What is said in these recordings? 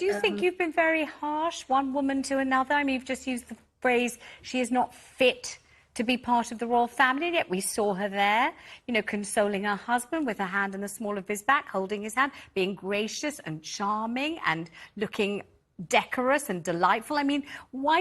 Do you think you've been very harsh, one woman to another? I mean, you've just used the phrase, she is not fit to be part of the royal family, and yet we saw her there, you know, consoling her husband with her hand in the small of his back, holding his hand, being gracious and charming and looking decorous and delightful. I mean, why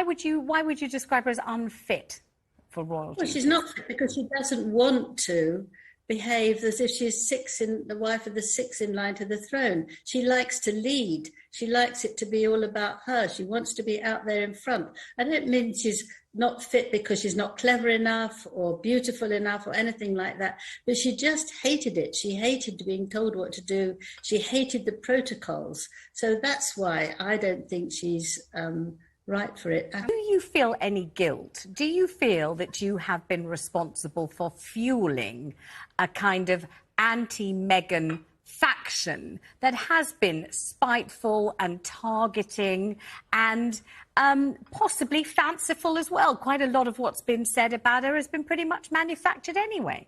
would you describe her as unfit for royalty? Well, she's not fit because she doesn't want to behave as if she's the wife of the sixth in line to the throne. She likes to lead. She likes it to be all about her. She wants to be out there in front. I don't mean she's not fit because she's not clever enough or beautiful enough or anything like that, but she just hated it. She hated being told what to do. She hated the protocols. So that's why I don't think she's right for it. Do you feel any guilt? Do you feel that you have been responsible for fueling a kind of anti-Meghan faction that has been spiteful and targeting and possibly fanciful as well? Quite a lot of what's been said about her has been pretty much manufactured anyway.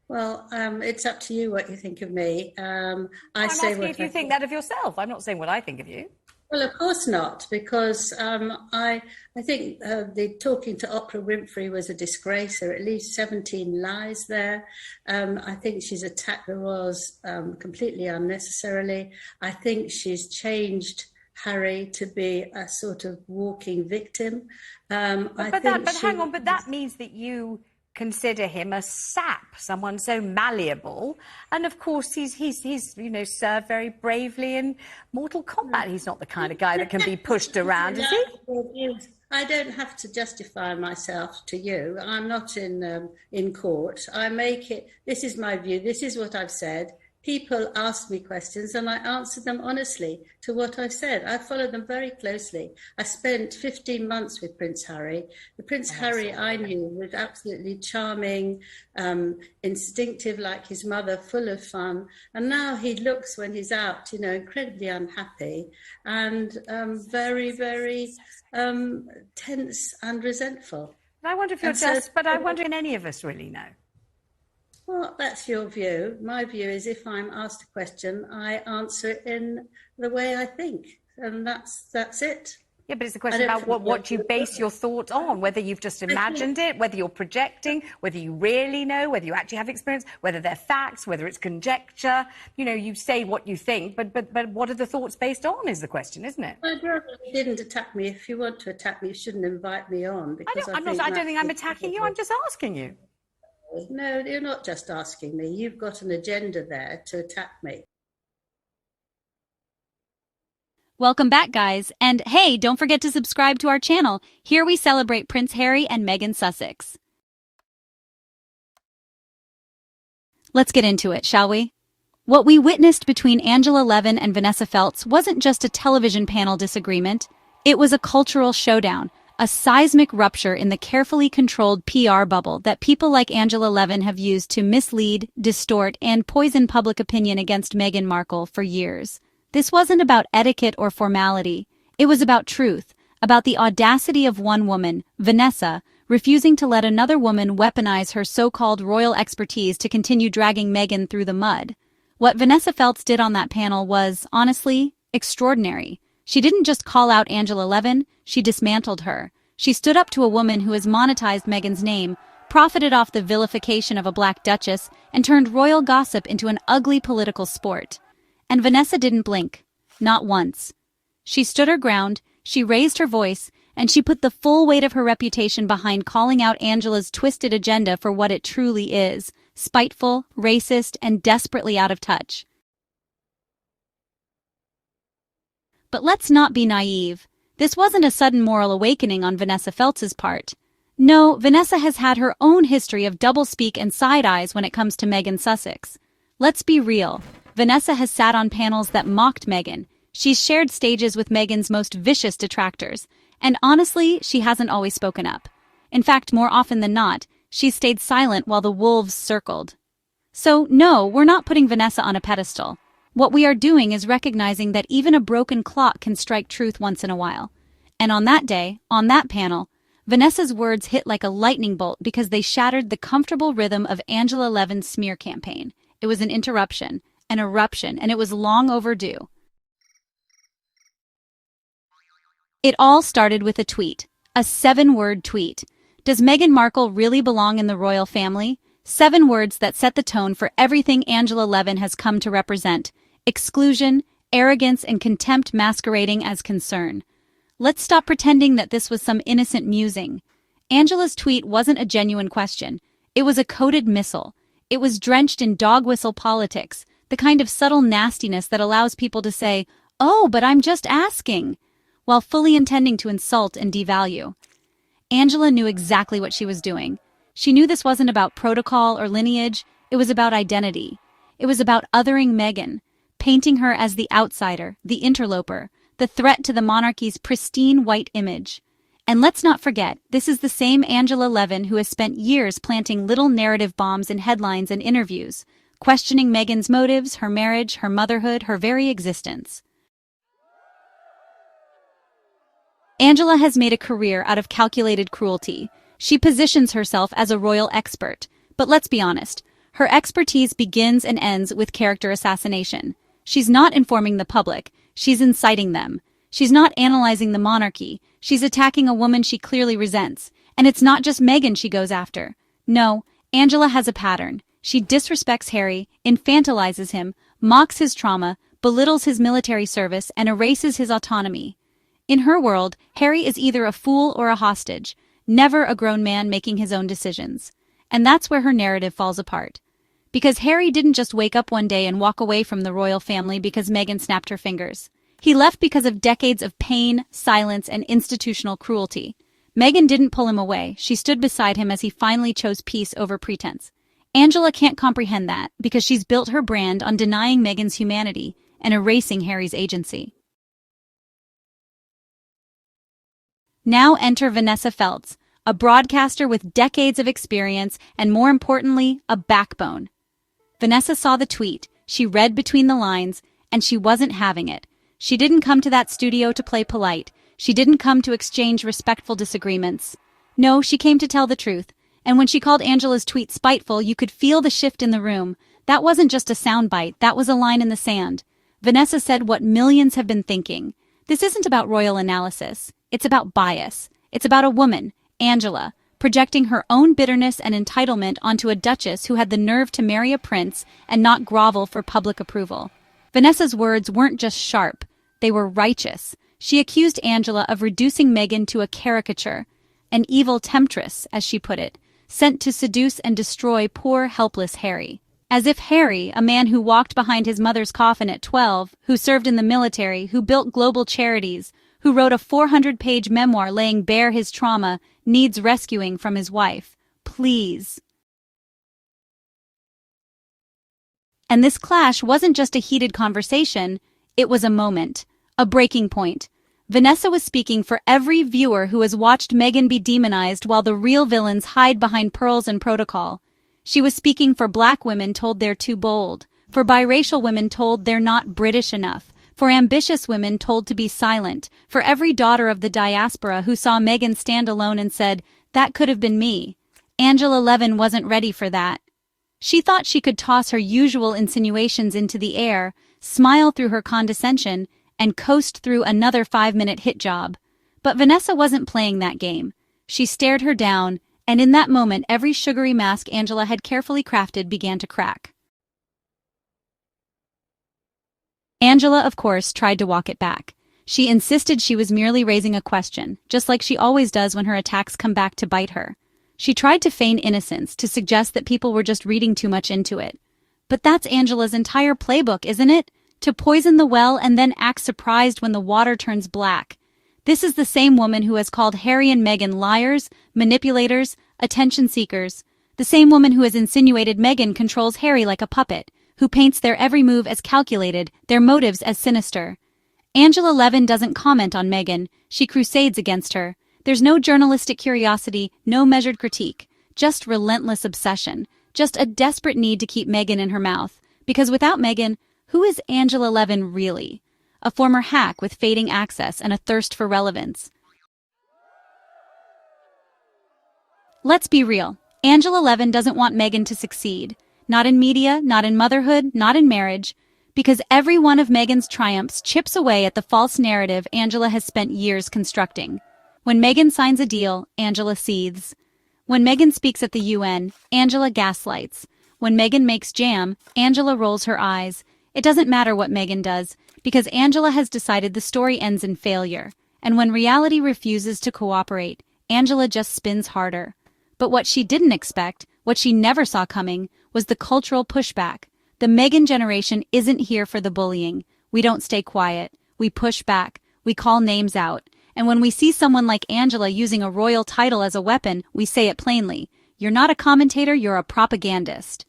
Well, it's up to you what you think of me. I'm asking if you think that of yourself. I'm not saying what I think of you. Well, of course not, because I think the talking to Oprah Winfrey was a disgrace. There are at least 17 lies there. I think she's attacked the royals completely unnecessarily. I think she's changed Harry to be a sort of walking victim. But hang on, but that means that you consider him a sap, someone so malleable, and of course he's you know, served very bravely in Mortal Kombat. He's not the kind of guy that can be pushed around, is he? I don't have to justify myself to you. I'm not in court. I make it. This is my view. This is what I've said. People ask me questions and I answer them honestly to what I've said. I follow them very closely. I spent 15 months with Prince Harry. The Prince Harry I knew was absolutely charming, instinctive like his mother, full of fun. And now he looks, when he's out, you know, incredibly unhappy and very, very tense and resentful. I wonder if you're but I wonder if any of us really know. Well, that's your view. My view is if I'm asked a question, I answer it in the way I think. And that's it. Yeah, but it's a question about what you base your thoughts on, whether you've just imagined it, whether you're projecting, whether you really know, whether you actually have experience, whether they're facts, whether it's conjecture. You know, you say what you think, but what are the thoughts based on is the question, isn't it? My brother didn't attack me. If you want to attack me, you shouldn't invite me on. Because I don't think I'm attacking you. I'm just asking you. No, you're not just asking me. You've got an agenda there to attack me. Welcome back, guys. And hey, don't forget to subscribe to our channel. Here we celebrate Prince Harry and Meghan Sussex. Let's get into it, shall we? What we witnessed between Angela Levin and Vanessa Felts wasn't just a television panel disagreement. It was a cultural showdown. A seismic rupture in the carefully controlled PR bubble that people like Angela Levin have used to mislead, distort, and poison public opinion against Meghan Markle for years. This wasn't about etiquette or formality. It was about truth, about the audacity of one woman, Vanessa, refusing to let another woman weaponize her so-called royal expertise to continue dragging Meghan through the mud. What Vanessa Felts did on that panel was, honestly, extraordinary. She didn't just call out Angela Levin, she dismantled her. She stood up to a woman who has monetized Meghan's name, profited off the vilification of a black duchess, and turned royal gossip into an ugly political sport. And Vanessa didn't blink. Not once. She stood her ground, she raised her voice, and she put the full weight of her reputation behind calling out Angela's twisted agenda for what it truly is: spiteful, racist, and desperately out of touch. But let's not be naive. This wasn't a sudden moral awakening on Vanessa Felts' part. No, Vanessa has had her own history of doublespeak and side eyes when it comes to Meghan Sussex. Let's be real. Vanessa has sat on panels that mocked Meghan. She's shared stages with Meghan's most vicious detractors. And honestly, she hasn't always spoken up. In fact, more often than not, she's stayed silent while the wolves circled. So, no, we're not putting Vanessa on a pedestal. What we are doing is recognizing that even a broken clock can strike truth once in a while. And on that day, on that panel, Vanessa's words hit like a lightning bolt because they shattered the comfortable rhythm of Angela Levin's smear campaign. It was an interruption, an eruption, and it was long overdue. It all started with a tweet. A 7-word tweet. Does Meghan Markle really belong in the royal family? 7 words that set the tone for everything Angela Levin has come to represent. Exclusion, arrogance, and contempt masquerading as concern. Let's stop pretending that this was some innocent musing. Angela's tweet wasn't a genuine question. It was a coded missile. It was drenched in dog whistle politics, the kind of subtle nastiness that allows people to say, "Oh, but I'm just asking," while fully intending to insult and devalue. Angela knew exactly what she was doing. She knew this wasn't about protocol or lineage, it was about identity. It was about othering Meghan, painting her as the outsider, the interloper, the threat to the monarchy's pristine white image. And let's not forget, this is the same Angela Levin who has spent years planting little narrative bombs in headlines and interviews, questioning Meghan's motives, her marriage, her motherhood, her very existence. Angela has made a career out of calculated cruelty. She positions herself as a royal expert. But let's be honest, her expertise begins and ends with character assassination. She's not informing the public, she's inciting them. She's not analyzing the monarchy, she's attacking a woman she clearly resents. And it's not just Meghan she goes after. No, Angela has a pattern. She disrespects Harry, infantilizes him, mocks his trauma, belittles his military service, and erases his autonomy. In her world, Harry is either a fool or a hostage, never a grown man making his own decisions. And that's where her narrative falls apart. Because Harry didn't just wake up one day and walk away from the royal family because Meghan snapped her fingers. He left because of decades of pain, silence, and institutional cruelty. Meghan didn't pull him away, she stood beside him as he finally chose peace over pretense. Angela can't comprehend that because she's built her brand on denying Meghan's humanity and erasing Harry's agency. Now enter Vanessa Felts, a broadcaster with decades of experience and, more importantly, a backbone. Vanessa saw the tweet, she read between the lines, and she wasn't having it. She didn't come to that studio to play polite. She didn't come to exchange respectful disagreements. No, she came to tell the truth. And when she called Angela's tweet spiteful, you could feel the shift in the room. That wasn't just a soundbite, that was a line in the sand. Vanessa said what millions have been thinking. This isn't about royal analysis. It's about bias. It's about a woman, Angela, projecting her own bitterness and entitlement onto a duchess who had the nerve to marry a prince and not grovel for public approval. Vanessa's words weren't just sharp, they were righteous. She accused Angela of reducing Meghan to a caricature, an evil temptress, as she put it, sent to seduce and destroy poor, helpless Harry. As if Harry, a man who walked behind his mother's coffin at 12, who served in the military, who built global charities, who wrote a 400-page memoir laying bare his trauma, needs rescuing from his wife. Please. And this clash wasn't just a heated conversation, it was a moment, a breaking point. Vanessa was speaking for every viewer who has watched Meghan be demonized while the real villains hide behind pearls and protocol. She was speaking for black women told they're too bold, for biracial women told they're not British enough, for ambitious women told to be silent, for every daughter of the diaspora who saw Meghan stand alone and said, "That could have been me." Angela Levin wasn't ready for that. She thought she could toss her usual insinuations into the air, smile through her condescension, and coast through another 5-minute hit job. But Vanessa wasn't playing that game. She stared her down, and in that moment every sugary mask Angela had carefully crafted began to crack. Angela, of course, tried to walk it back. She insisted she was merely raising a question, just like she always does when her attacks come back to bite her. She tried to feign innocence, to suggest that people were just reading too much into it. But that's Angela's entire playbook, isn't it? To poison the well and then act surprised when the water turns black. This is the same woman who has called Harry and Meghan liars, manipulators, attention seekers. The same woman who has insinuated Meghan controls Harry like a puppet, who paints their every move as calculated, their motives as sinister. Angela Levin doesn't comment on Meghan, she crusades against her. There's no journalistic curiosity, no measured critique, just relentless obsession, just a desperate need to keep Meghan in her mouth. Because without Meghan, who is Angela Levin really? A former hack with fading access and a thirst for relevance. Let's be real. Angela Levin doesn't want Meghan to succeed. Not in media, not in motherhood, not in marriage. Because every one of Meghan's triumphs chips away at the false narrative Angela has spent years constructing. When Meghan signs a deal, Angela seethes. When Meghan speaks at the UN, Angela gaslights. When Meghan makes jam, Angela rolls her eyes. It doesn't matter what Meghan does, because Angela has decided the story ends in failure. And when reality refuses to cooperate, Angela just spins harder. But what she didn't expect, what she never saw coming, was the cultural pushback. The Meghan generation isn't here for the bullying. We don't stay quiet. We push back. We call names out. And when we see someone like Angela using a royal title as a weapon, we say it plainly. You're not a commentator, you're a propagandist.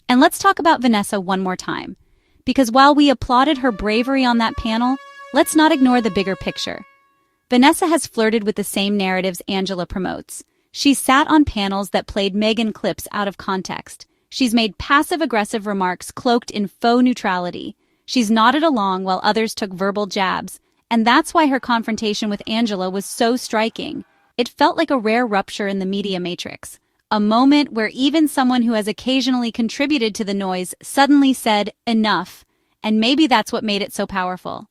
And let's talk about Vanessa one more time. Because while we applauded her bravery on that panel, let's not ignore the bigger picture. Vanessa has flirted with the same narratives Angela promotes. She's sat on panels that played Meghan clips out of context. She's made passive-aggressive remarks cloaked in faux neutrality. She's nodded along while others took verbal jabs. And that's why her confrontation with Angela was so striking. It felt like a rare rupture in the media matrix. A moment where even someone who has occasionally contributed to the noise suddenly said, enough. And maybe that's what made it so powerful.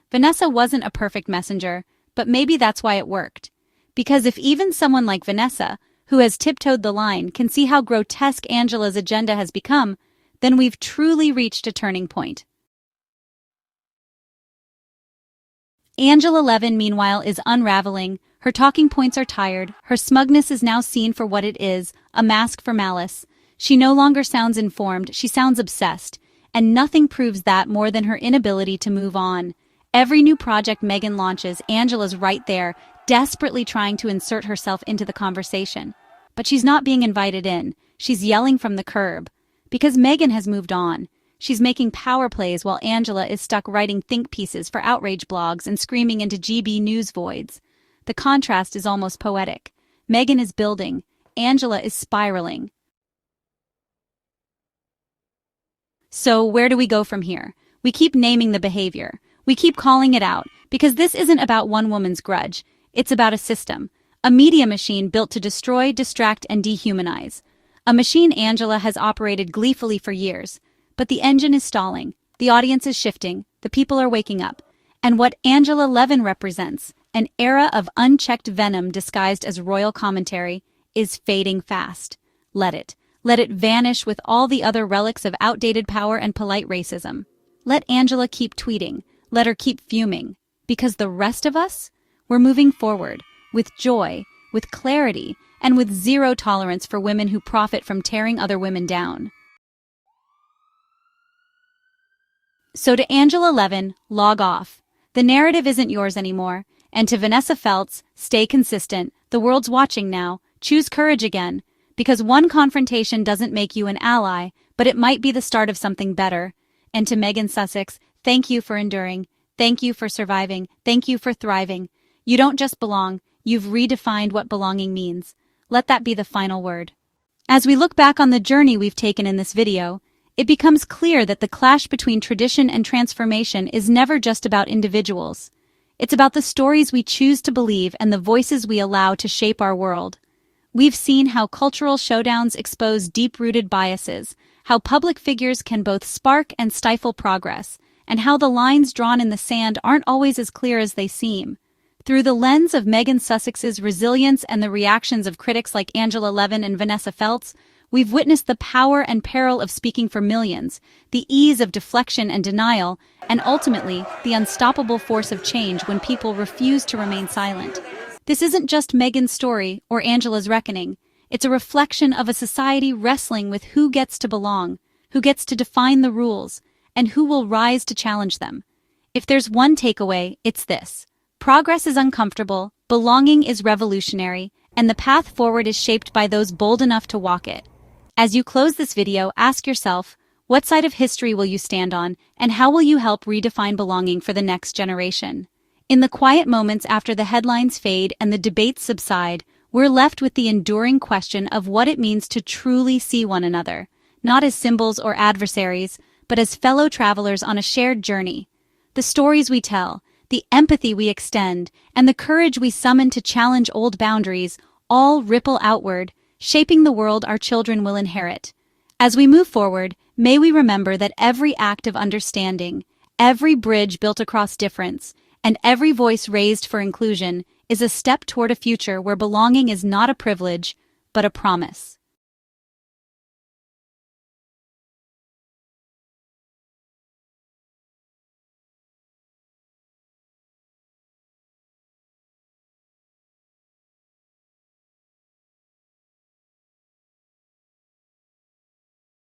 Vanessa wasn't a perfect messenger, but maybe that's why it worked. Because if even someone like Vanessa, who has tiptoed the line, can see how grotesque Angela's agenda has become, then we've truly reached a turning point. Angela Levin, meanwhile, is unraveling. Her talking points are tired. Her smugness is now seen for what it is, a mask for malice. She no longer sounds informed, she sounds obsessed. And nothing proves that more than her inability to move on. Every new project Meghan launches, Angela's right there, desperately trying to insert herself into the conversation. But she's not being invited in. She's yelling from the curb. Because Meghan has moved on. She's making power plays while Angela is stuck writing think pieces for outrage blogs and screaming into GB News voids. The contrast is almost poetic. Meghan is building. Angela is spiraling. So where do we go from here? We keep naming the behavior. We keep calling it out, because this isn't about one woman's grudge. It's about a system. A media machine built to destroy, distract, and dehumanize. A machine Angela has operated gleefully for years. But the engine is stalling. The audience is shifting. The people are waking up. And what Angela Levin represents, an era of unchecked venom disguised as royal commentary, is fading fast. Let it. Let it vanish with all the other relics of outdated power and polite racism. Let Angela keep tweeting. Let her keep fuming. Because the rest of us, we're moving forward, with joy, with clarity, and with zero tolerance for women who profit from tearing other women down. So to Angela Levin, log off. The narrative isn't yours anymore. And to Vanessa Felts, stay consistent. The world's watching now. Choose courage again. Because one confrontation doesn't make you an ally, but it might be the start of something better. And to Meghan Sussex, thank you for enduring. Thank you for surviving. Thank you for thriving. You don't just belong, you've redefined what belonging means. Let that be the final word. As we look back on the journey we've taken in this video, it becomes clear that the clash between tradition and transformation is never just about individuals. It's about the stories we choose to believe and the voices we allow to shape our world. We've seen how cultural showdowns expose deep-rooted biases, how public figures can both spark and stifle progress, and how the lines drawn in the sand aren't always as clear as they seem. Through the lens of Meghan Sussex's resilience and the reactions of critics like Angela Levin and Vanessa Felts, we've witnessed the power and peril of speaking for millions, the ease of deflection and denial, and ultimately, the unstoppable force of change when people refuse to remain silent. This isn't just Meghan's story or Angela's reckoning. It's a reflection of a society wrestling with who gets to belong, who gets to define the rules, and who will rise to challenge them. If there's one takeaway, it's this. Progress is uncomfortable, belonging is revolutionary, and the path forward is shaped by those bold enough to walk it. As you close this video, ask yourself, what side of history will you stand on, and how will you help redefine belonging for the next generation? In the quiet moments after the headlines fade and the debates subside, we're left with the enduring question of what it means to truly see one another, not as symbols or adversaries, but as fellow travelers on a shared journey. The stories we tell, the empathy we extend, and the courage we summon to challenge old boundaries all ripple outward, shaping the world our children will inherit. As we move forward, may we remember that every act of understanding, every bridge built across difference, and every voice raised for inclusion is a step toward a future where belonging is not a privilege, but a promise.